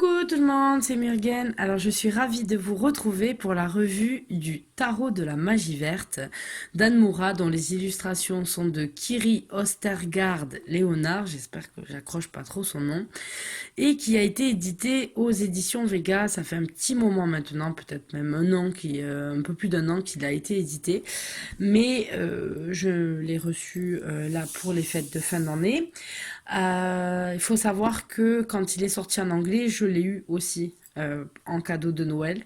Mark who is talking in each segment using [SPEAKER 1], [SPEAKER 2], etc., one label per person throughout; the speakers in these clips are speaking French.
[SPEAKER 1] Coucou tout le monde, c'est Murgen. Alors je suis ravie de vous retrouver pour la revue du Tarot de la Magie Verte d'Anne Moura, dont les illustrations sont de Kiri Ostergaard Léonard, j'espère que j'accroche pas trop son nom, et qui a été édité aux éditions Vega. Ça fait un petit moment maintenant, peut-être même un peu plus d'un an qu'il a été édité, mais je l'ai reçu là pour les fêtes de fin d'année. Il faut savoir que quand il est sorti en anglais, je l'ai eu aussi en cadeau de Noël.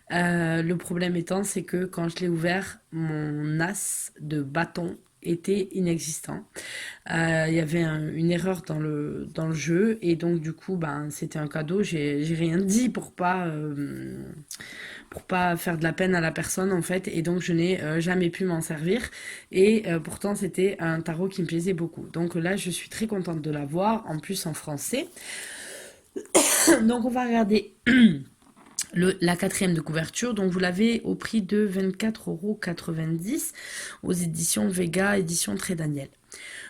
[SPEAKER 1] Le problème étant, c'est que quand je l'ai ouvert, mon as de bâton était inexistant. Il y avait une erreur dans le jeu et donc du coup, ben, c'était un cadeau. J'ai rien dit pour pas faire de la peine à la personne en fait, et donc je n'ai jamais pu m'en servir, et pourtant c'était un tarot qui me plaisait beaucoup, donc là je suis très contente de l'avoir en plus en français. Donc on va regarder la quatrième de couverture. Donc vous l'avez au prix de 24,90 € aux éditions Vega, édition Très Daniel.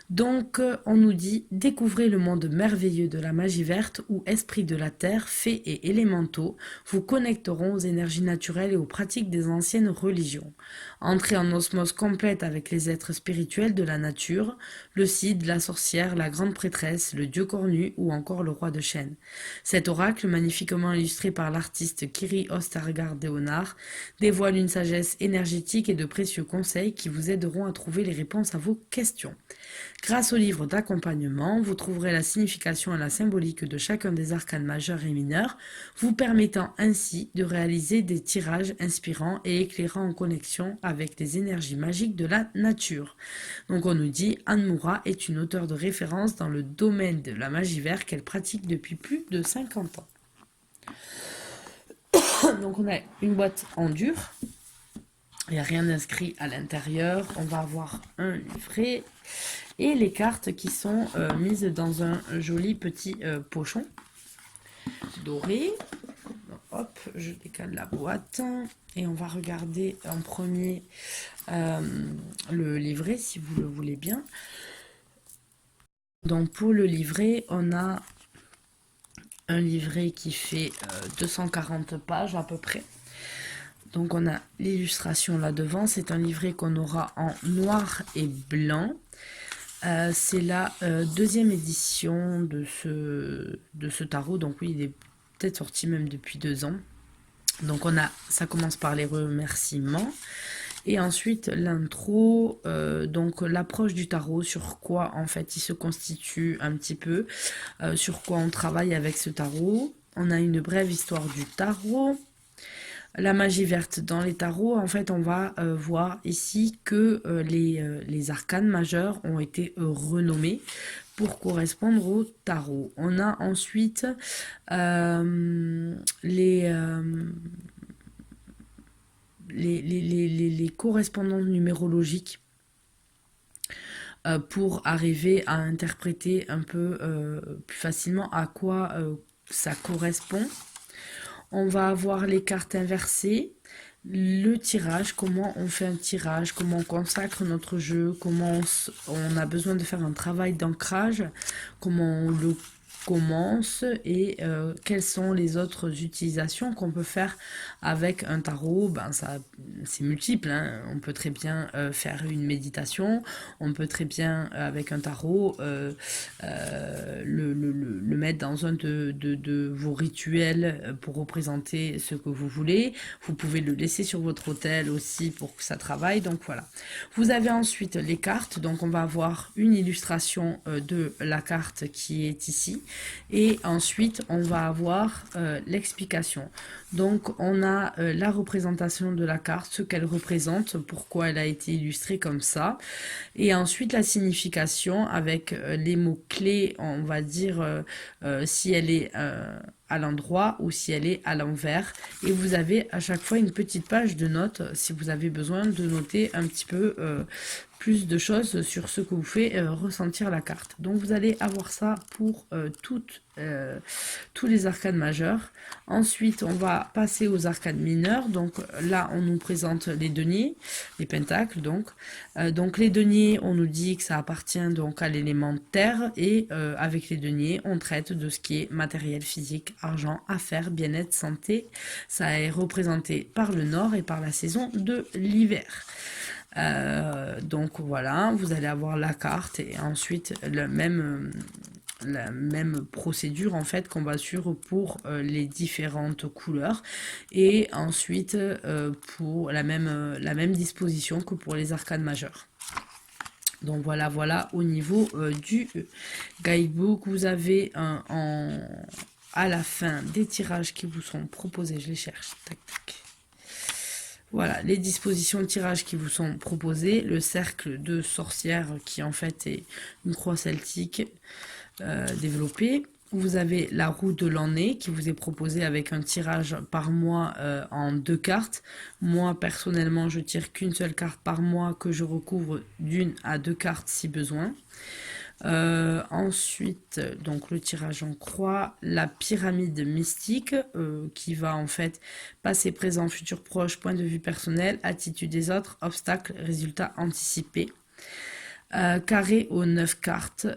[SPEAKER 1] Donc, on nous dit « Découvrez le monde merveilleux de la magie verte où esprits de la terre, fées et élémentaux vous connecteront aux énergies naturelles et aux pratiques des anciennes religions. Entrez en osmose complète avec les êtres spirituels de la nature, le Cid, la sorcière, la grande prêtresse, le dieu cornu ou encore le roi de chêne. Cet oracle, magnifiquement illustré par l'artiste Kiri Ostergaard Léonard, dévoile une sagesse énergétique et de précieux conseils qui vous aideront à trouver les réponses à vos questions. Grâce au livre d'accompagnement, vous trouverez la signification et la symbolique de chacun des arcanes majeurs et mineurs, vous permettant ainsi de réaliser des tirages inspirants et éclairants en connexion avec les énergies magiques de la nature. » Donc on nous dit Anne Moura est une auteure de référence dans le domaine de la magie verte qu'elle pratique depuis plus de 50 ans. Donc on a une boîte en dur. Il n'y a rien d'inscrit à l'intérieur. On va avoir un livret et les cartes qui sont mises dans un joli petit pochon doré. Donc, hop, je décale la boîte et on va regarder en premier le livret si vous le voulez bien. Donc pour le livret, on a un livret qui fait 240 pages à peu près. Donc on a l'illustration là devant, c'est un livret qu'on aura en noir et blanc. C'est la deuxième édition de ce tarot, donc oui, il est peut-être sorti même depuis 2 ans. Donc ça commence par les remerciements, et ensuite l'intro, donc l'approche du tarot, sur quoi en fait il se constitue un petit peu, sur quoi on travaille avec ce tarot. On a une brève histoire du tarot. La magie verte dans les tarots, en fait, on va voir ici que les arcanes majeures ont été renommés pour correspondre au tarot. On a ensuite les correspondances numérologiques pour arriver à interpréter un peu plus facilement à quoi ça correspond. On va avoir les cartes inversées, le tirage, comment on fait un tirage, comment on consacre notre jeu, comment on a besoin de faire un travail d'ancrage, comment on le commence, et quelles sont les autres utilisations qu'on peut faire avec un tarot. Ben ça, c'est multiple, hein. On peut très bien faire une méditation, on peut très bien avec un tarot le mettre dans un de vos rituels pour représenter ce que vous voulez. Vous pouvez le laisser sur votre autel aussi pour que ça travaille. Donc voilà. Vous avez ensuite les cartes. Donc on va avoir une illustration de la carte qui est ici. Et ensuite, on va avoir l'explication. Donc, on a la représentation de la carte, ce qu'elle représente, pourquoi elle a été illustrée comme ça. Et ensuite, la signification avec les mots-clés, on va dire si elle est à l'endroit ou si elle est à l'envers. Et vous avez à chaque fois une petite page de notes si vous avez besoin de noter un petit peu plus de choses sur ce que vous fait ressentir la carte. Donc vous allez avoir ça pour toute tous les arcades majeurs. Ensuite, on va passer aux arcades mineures. Donc là, on nous présente les deniers, les pentacles. Donc les deniers, on nous dit que ça appartient donc à l'élément terre. Et avec les deniers, on traite de ce qui est matériel, physique, argent, affaires, bien-être, santé. Ça est représenté par le nord et par la saison de l'hiver. Donc voilà, vous allez avoir la carte et ensuite la même procédure en fait qu'on va suivre pour les différentes couleurs et ensuite pour la même disposition que pour les arcades majeures. Donc voilà, voilà au niveau du guidebook, vous avez à la fin des tirages qui vous sont proposés, je les cherche, tac tac. Voilà, les dispositions de tirage qui vous sont proposées, le cercle de sorcière qui en fait est une croix celtique développée. Vous avez la roue de l'année qui vous est proposée avec un tirage par mois en 2 cartes. Moi personnellement je tire qu'une seule carte par mois que je recouvre d'1 à 2 cartes si besoin. Ensuite, donc le tirage en croix, la pyramide mystique qui va en fait passé, présent, futur proche, point de vue personnel, attitude des autres, obstacles, résultats anticipés. Carré aux 9 cartes,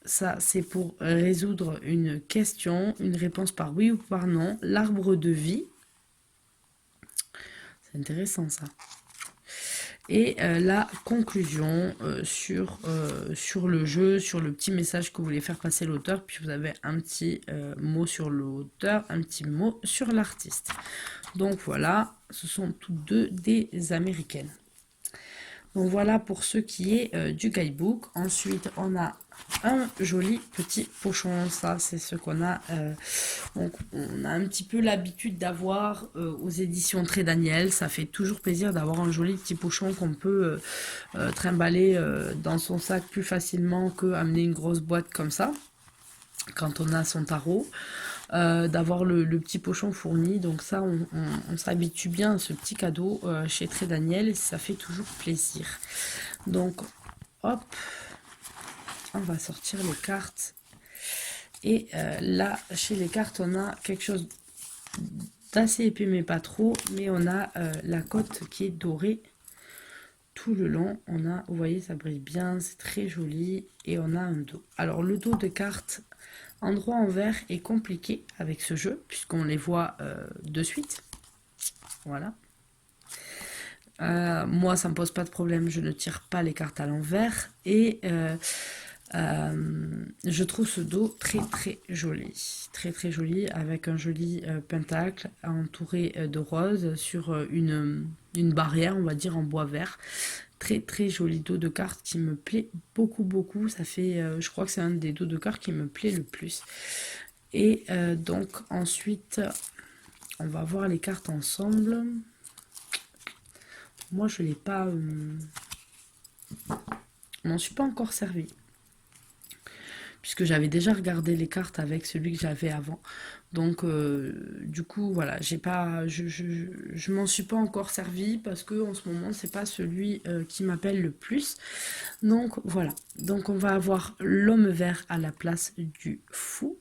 [SPEAKER 1] ça c'est pour résoudre une question, une réponse par oui ou par non. L'arbre de vie, c'est intéressant ça. Et la conclusion sur le jeu, sur le petit message que vous voulez faire passer l'auteur, puis vous avez un petit mot sur l'auteur, un petit mot sur l'artiste. Donc voilà, ce sont toutes deux des américaines. Donc voilà pour ce qui est du guidebook. Ensuite, on a un joli petit pochon. Ça, c'est ce qu'on a. Donc, on a un petit peu l'habitude d'avoir aux éditions Très Daniel. Ça fait toujours plaisir d'avoir un joli petit pochon qu'on peut trimballer dans son sac plus facilement qu'amener une grosse boîte comme ça quand on a son tarot. D'avoir le petit pochon fourni, donc ça on s'habitue bien à ce petit cadeau chez Très Daniel et ça fait toujours plaisir. Donc hop, on va sortir les cartes et là chez les cartes on a quelque chose d'assez épais mais pas trop, mais on a la cote qui est dorée tout le long. On a, vous voyez, ça brille bien, c'est très joli et on a un dos. Alors le dos de cartes endroit en vert est compliqué avec ce jeu puisqu'on les voit de suite. Voilà. Moi ça me pose pas de problème, je ne tire pas les cartes à l'envers et je trouve ce dos très très joli, très très joli avec un joli pentacle entouré de roses sur une barrière, on va dire en bois vert. Très très joli dos de cartes qui me plaît beaucoup beaucoup. Ça fait, je crois que c'est un des dos de cartes qui me plaît le plus. Et donc ensuite, on va voir les cartes ensemble. Moi je l'ai pas, m'en suis pas encore servi puisque j'avais déjà regardé les cartes avec celui que j'avais avant. Donc du coup voilà, j'ai pas, je m'en suis pas encore servi parce que en ce moment c'est pas celui qui m'appelle le plus. Donc voilà, donc on va avoir l'homme vert à la place du fou,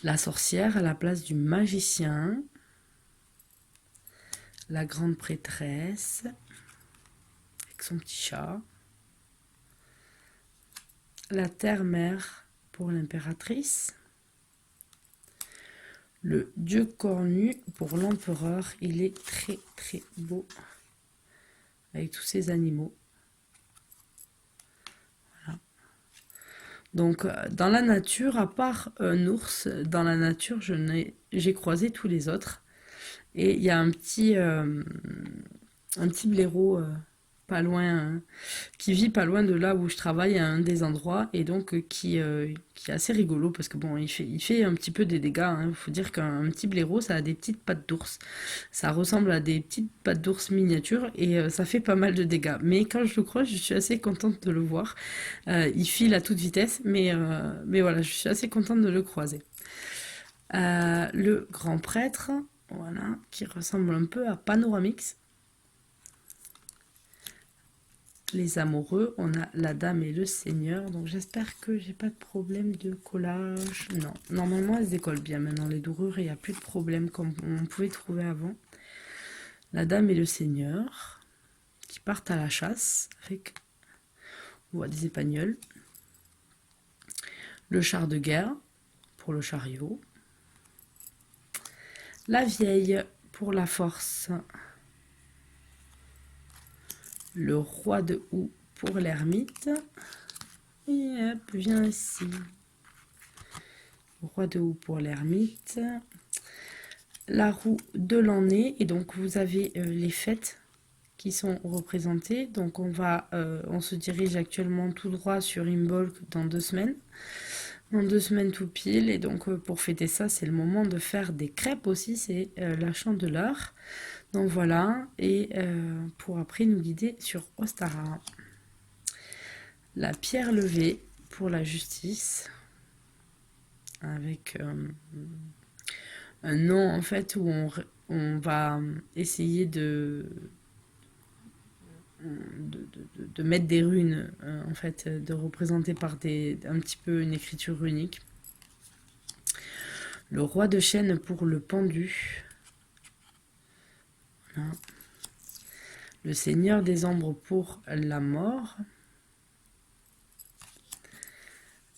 [SPEAKER 1] la sorcière à la place du magicien, la grande prêtresse avec son petit chat, la terre-mère pour l'impératrice, le dieu cornu pour l'empereur. Il est très très beau avec tous ces animaux. Voilà. Donc dans la nature, à part un ours, dans la nature j'ai croisé tous les autres. Et il y a un petit blaireau pas loin, qui vit pas loin de là où je travaille à un des endroits et donc qui est assez rigolo parce que bon il fait un petit peu des dégâts, hein. Faut dire qu'un petit blaireau ça a des petites pattes d'ours, ça ressemble à des petites pattes d'ours miniatures et ça fait pas mal de dégâts, mais quand je le croise je suis assez contente de le voir. Il file à toute vitesse mais voilà, je suis assez contente de le croiser. Le grand prêtre, voilà, qui ressemble un peu à Panoramix. les amoureux, on a la dame et le seigneur. Donc j'espère que j'ai pas de problème de collage. Non, normalement elles se décollent bien maintenant les dorures, il n'y a plus de problème comme on pouvait trouver avant. La dame et le seigneur qui partent à la chasse avec, on voit des épagnols. Le char de guerre pour le chariot. La vieille pour la force. Le roi de houx pour l'ermite. Et hop, viens ici. Le roi de houx pour l'ermite. La roue de l'année. Et donc vous avez les fêtes qui sont représentées. Donc on se dirige actuellement tout droit sur Imbolc dans 2 semaines. Dans 2 semaines tout pile. Et donc pour fêter ça, c'est le moment de faire des crêpes aussi. C'est la chandeleur. Donc voilà. Et pour après nous guider sur Ostara. La pierre levée pour la justice. Avec un nom en fait où on va essayer de mettre des runes, en fait, de représenter par un petit peu une écriture unique. Le roi de chêne pour le pendu. Voilà. Le seigneur des ombres pour la mort.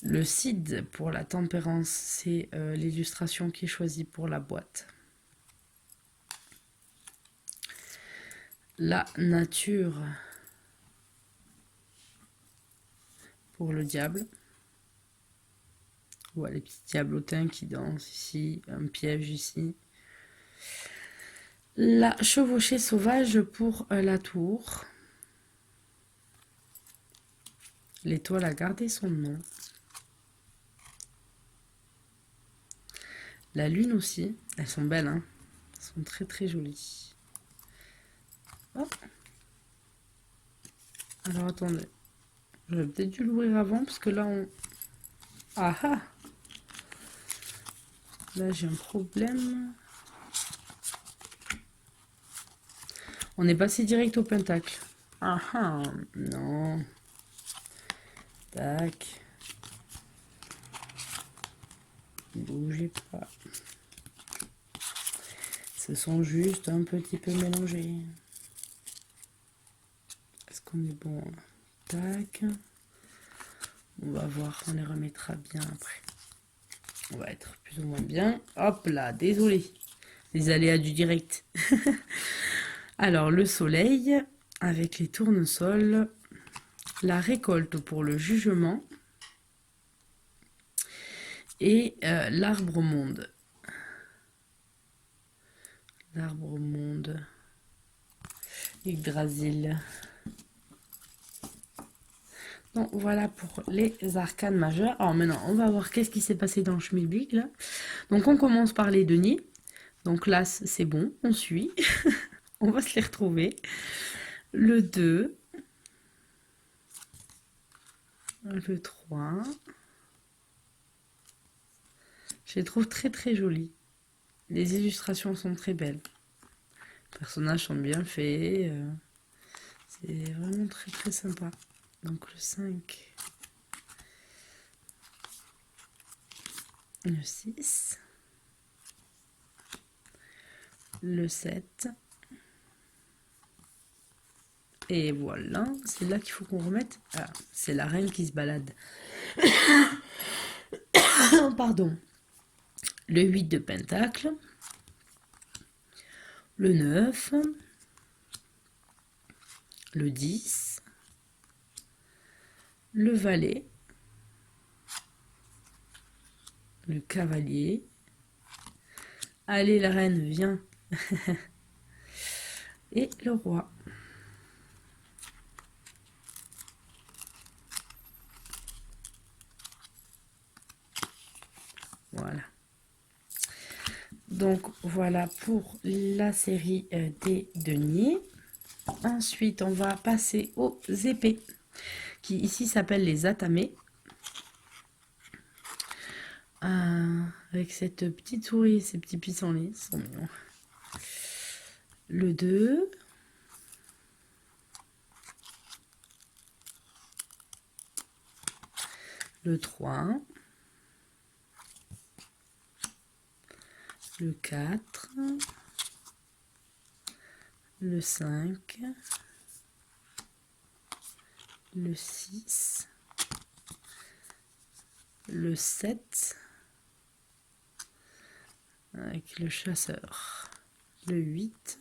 [SPEAKER 1] Le cid pour la tempérance, c'est l'illustration qui est choisie pour la boîte. La nature pour le diable. Voilà les petits diablotins qui dansent ici, un piège ici. La chevauchée sauvage pour la tour. L'étoile a gardé son nom. La lune aussi. Elles sont belles, hein. Elles sont très très jolies. Oh. Alors attendez. J'aurais peut-être dû l'ouvrir avant parce que là on... Ah ah. Là j'ai un problème. On est passé direct au pentacle. Ah ah. Non. Tac. Bougez pas. Ce sont juste un petit peu mélangés. Est-ce qu'on est bon? Tac. On va voir, on les remettra bien après. On va être plus ou moins bien. Hop là, désolé. Les aléas du direct. Alors, le soleil avec les tournesols. La récolte pour le jugement. Et l'arbre monde. L'arbre monde. Yggdrasil. Donc voilà pour les arcanes majeures. Alors maintenant, on va voir qu'est-ce qui s'est passé dans le Schmilblick là. Donc on commence par les deniers. Donc là, c'est bon, on suit. On va se les retrouver. Le 2. Le 3. Je les trouve très très jolis. Les illustrations sont très belles. Les personnages sont bien faits. C'est vraiment très très sympa. Donc le 5. Le 6. Le 7. Et voilà, c'est là qu'il faut qu'on remette. Ah, c'est la reine qui se balade. Pardon. Le 8 de pentacle. Le 9. Le 10. Le valet. Le cavalier. Allez, la reine, viens. Et le roi. Voilà. Donc voilà pour la série des deniers. Ensuite, on va passer aux épées, qui ici s'appellent les atamés. Avec cette petite souris et ces petits pissenlits, ils sont mignons. Le 2. le 3, le 4, le 5, le 6, le 7, avec le chasseur, le 8,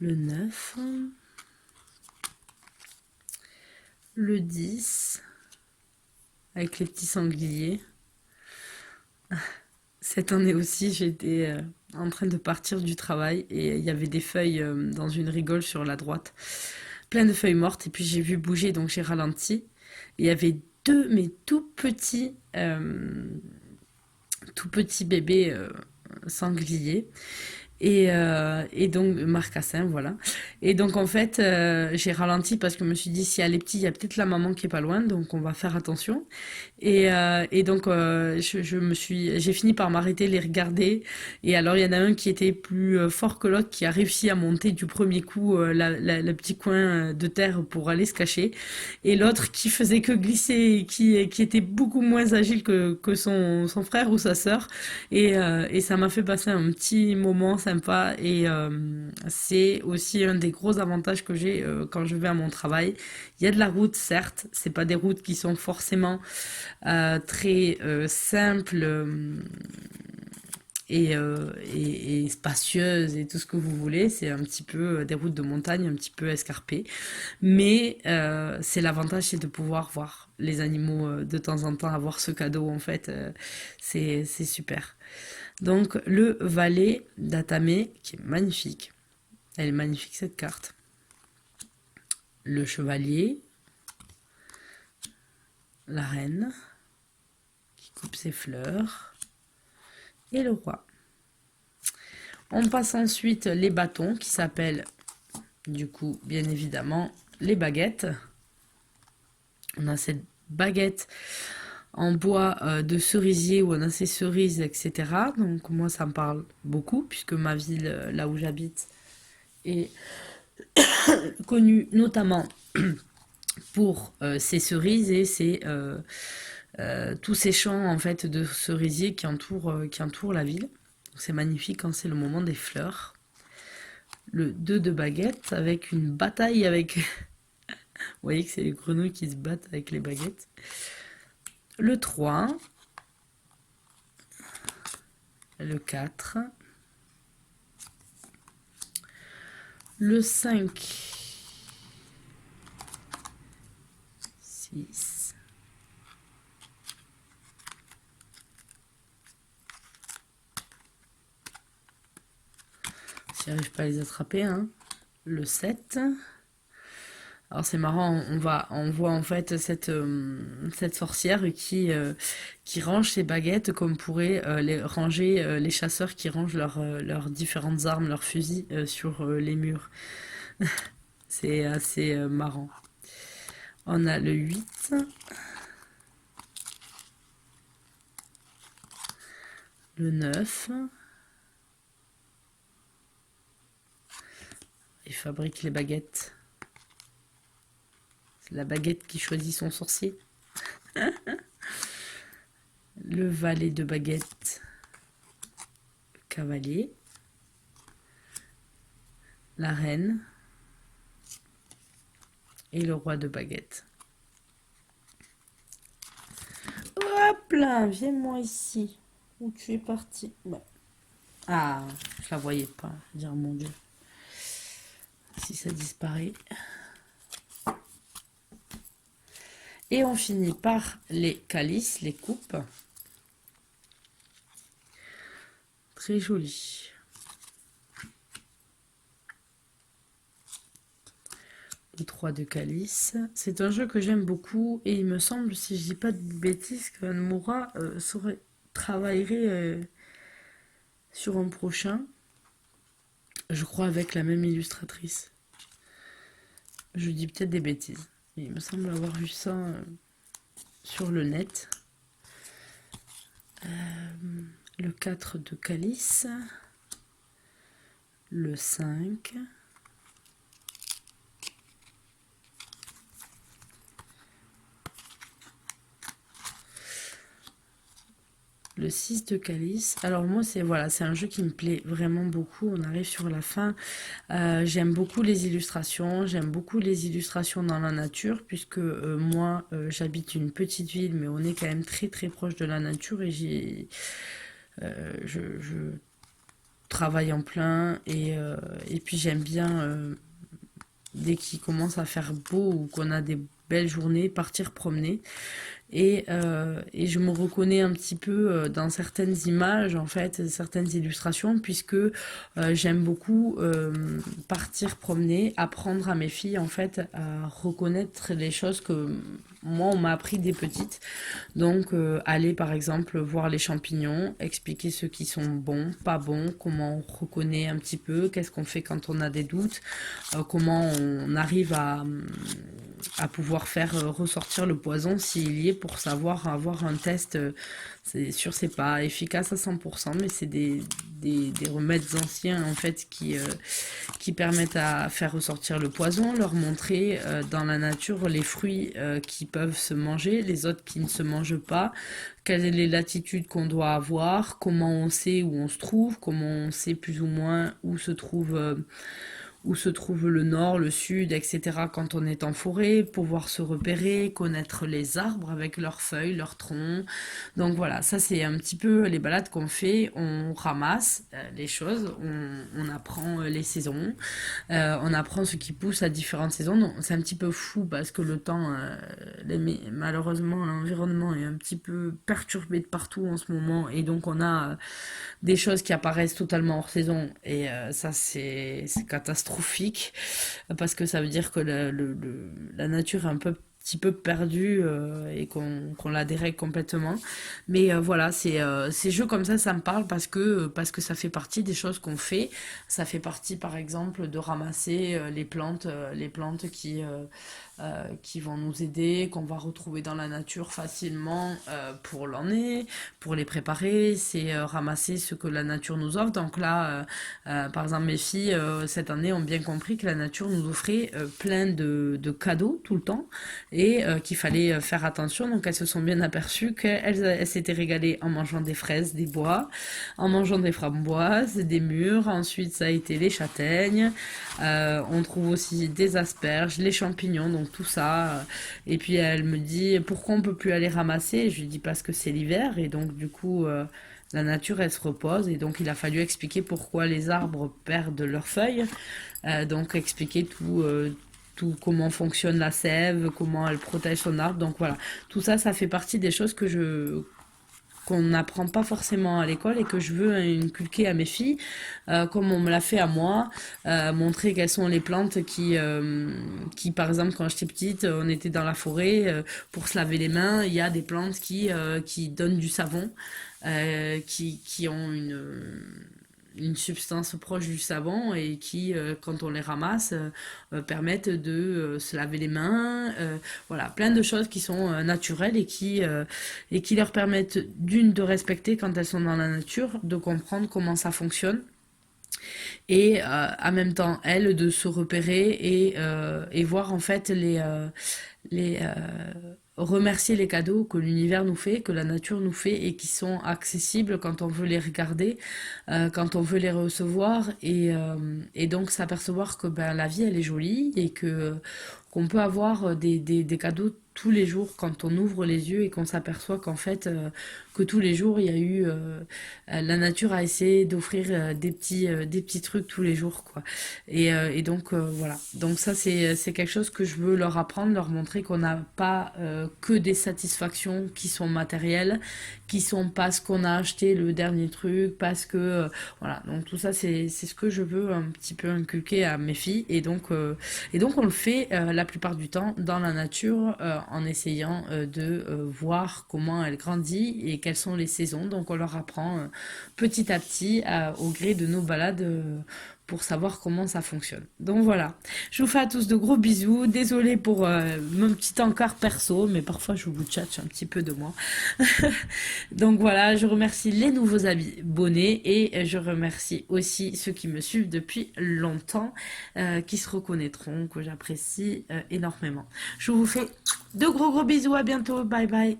[SPEAKER 1] le 9, le 10, avec les petits sangliers. Cette année aussi, j'étais en train de partir du travail et il y avait des feuilles dans une rigole sur la droite, plein de feuilles mortes. Et puis j'ai vu bouger, donc j'ai ralenti. Et il y avait deux, mais tout petits bébés sangliers. Et donc, marcassin, voilà. Et donc, en fait, j'ai ralenti parce que je me suis dit, si elle est petite, il y a peut-être la maman qui est pas loin, donc on va faire attention. Et donc, j'ai fini par m'arrêter, les regarder. Et alors, il y en a un qui était plus fort que l'autre, qui a réussi à monter du premier coup le petit coin de terre pour aller se cacher. Et l'autre qui faisait que glisser, et qui était beaucoup moins agile que son frère ou sa sœur. Et ça m'a fait passer un petit moment sympa. Et c'est aussi un des gros avantages que j'ai quand je vais à mon travail. Il y a de la route, certes. C'est pas des routes qui sont forcément très simples et spacieuses et tout ce que vous voulez. C'est un petit peu des routes de montagne, un petit peu escarpées. Mais c'est l'avantage, c'est de pouvoir voir les animaux de temps en temps, avoir ce cadeau en fait. C'est super. Donc le valet d'Atame, qui est magnifique. Elle est magnifique cette carte. Le chevalier, la reine, qui coupe ses fleurs, et le roi. On passe ensuite les bâtons, qui s'appellent, du coup, bien évidemment, les baguettes. On a cette baguette en bois de cerisier où on a ces cerises, etc. Donc moi, ça me parle beaucoup, puisque ma ville, là où j'habite, est connue notamment pour ces cerises et tous ces champs en fait de cerisiers qui entourent la ville. C'est magnifique quand c'est le moment des fleurs. Le 2 de baguette avec une bataille avec... Vous voyez que c'est les grenouilles qui se battent avec les baguettes. Le 3. Le 4. Le 5. 6. Si j'arrive pas à les attraper, hein. Le 7. Alors c'est marrant, on voit en fait cette sorcière qui range ses baguettes comme pourraient les ranger les chasseurs qui rangent leurs différentes armes, leurs fusils sur les murs. C'est assez marrant. On a le 8, le 9. Il fabrique les baguettes. C'est la baguette qui choisit son sorcier. Le valet de baguette, le cavalier, la reine et le roi de baguette. Hop là, viens-moi ici. Où tu es parti? Bon. Ah, je la voyais pas. Dire mon Dieu. Si ça disparaît. Et on finit par les calices, les coupes. Très joli. Le 3 de calice. C'est un jeu que j'aime beaucoup et il me semble, si je dis pas de bêtises, que Moura travaillerait sur un prochain. Je crois avec la même illustratrice. Je dis peut-être des bêtises. Il me semble avoir vu ça sur le net. Le 4 de calice. le 5, le 6 de calice. Alors moi, c'est voilà, c'est un jeu qui me plaît vraiment beaucoup. On arrive sur la fin. J'aime beaucoup les illustrations. J'aime beaucoup les illustrations dans la nature, puisque moi, j'habite une petite ville, mais on est quand même très très proche de la nature et je travaille en plein et puis j'aime bien dès qu'il commence à faire beau ou qu'on a des belles journées, partir promener. Et je me reconnais un petit peu dans certaines images, en fait, certaines illustrations, puisque j'aime beaucoup partir promener, apprendre à mes filles, en fait, à reconnaître les choses que moi, on m'a appris des petites. Donc, aller, par exemple, voir les champignons, expliquer ceux qui sont bons, pas bons, comment on reconnaît un petit peu, qu'est-ce qu'on fait quand on a des doutes, comment on arrive à pouvoir faire ressortir le poison s'il y est pour savoir avoir un test. C'est sûr, c'est pas efficace à 100%, mais c'est des remèdes anciens en fait qui permettent à faire ressortir le poison, leur montrer dans la nature les fruits qui peuvent se manger, les autres qui ne se mangent pas, quelle est les latitudes qu'on doit avoir, comment on sait où on se trouve, comment on sait plus ou moins où se trouve le nord, le sud, etc. quand on est en forêt, pouvoir se repérer, connaître les arbres avec leurs feuilles, leurs troncs. Donc voilà, ça c'est un petit peu les balades qu'on fait, on ramasse les choses, on apprend les saisons, on apprend ce qui pousse à différentes saisons. Donc c'est un petit peu fou parce que le temps, malheureusement l'environnement est un petit peu perturbé de partout en ce moment et donc on a des choses qui apparaissent totalement hors saison et ça c'est catastrophique parce que ça veut dire que la nature est un petit peu perdue et qu'on la dérègle complètement. Mais voilà, ces jeux comme ça me parle parce que ça fait partie des choses qu'on fait. Ça fait partie par exemple de ramasser les plantes qui vont nous aider, qu'on va retrouver dans la nature facilement pour l'année, pour les préparer, c'est ramasser ce que la nature nous offre. Donc là, par exemple, mes filles, cette année, ont bien compris que la nature nous offrait plein de cadeaux tout le temps et qu'il fallait faire attention. Donc elles se sont bien aperçues qu'elles s'étaient régalées en mangeant des fraises, des bois, en mangeant des framboises, des mûres. Ensuite, ça a été les châtaignes. On trouve aussi des asperges, les champignons, donc tout ça. Et puis elle me dit pourquoi on peut plus aller ramasser. Je lui dis parce que c'est l'hiver et donc du coup la nature elle se repose et donc il a fallu expliquer pourquoi les arbres perdent leurs feuilles. Donc expliquer tout comment fonctionne la sève, comment elle protège son arbre. Donc voilà, tout ça, ça fait partie des choses qu'on n'apprend pas forcément à l'école et que je veux inculquer à mes filles, comme on me l'a fait à moi, montrer quelles sont les plantes qui, par exemple, quand j'étais petite, on était dans la forêt, pour se laver les mains, il y a des plantes qui donnent du savon, qui ont une substance proche du savon et qui, quand on les ramasse, permettent de se laver les mains. Voilà, plein de choses qui sont naturelles et qui leur permettent d'une de respecter quand elles sont dans la nature, de comprendre comment ça fonctionne et en même temps, elles, de se repérer et voir en fait les remercier les cadeaux que l'univers nous fait, que la nature nous fait et qui sont accessibles quand on veut les regarder, quand on veut les recevoir et donc s'apercevoir que ben, la vie elle est jolie et que qu'on peut avoir des cadeaux tous les jours quand on ouvre les yeux et qu'on s'aperçoit qu'en fait que tous les jours il y a eu la nature a essayé d'offrir des petits trucs tous les jours quoi et donc voilà donc ça c'est quelque chose que je veux leur apprendre, leur montrer qu'on n'a pas que des satisfactions qui sont matérielles, qui sont parce qu'on a acheté le dernier truc, parce que voilà donc tout ça c'est ce que je veux un petit peu inculquer à mes filles et donc on le fait la plupart du temps dans la nature en essayant de voir comment elle grandit et quelles sont les saisons. Donc on leur apprend petit à petit au gré de nos balades pour savoir comment ça fonctionne. Donc voilà, je vous fais à tous de gros bisous. Désolée pour mon petit encart perso, mais parfois je vous tchatche un petit peu de moi. Donc voilà, je remercie les nouveaux abonnés et je remercie aussi ceux qui me suivent depuis longtemps, qui se reconnaîtront, que j'apprécie énormément. Je vous fais de gros bisous, à bientôt, bye bye.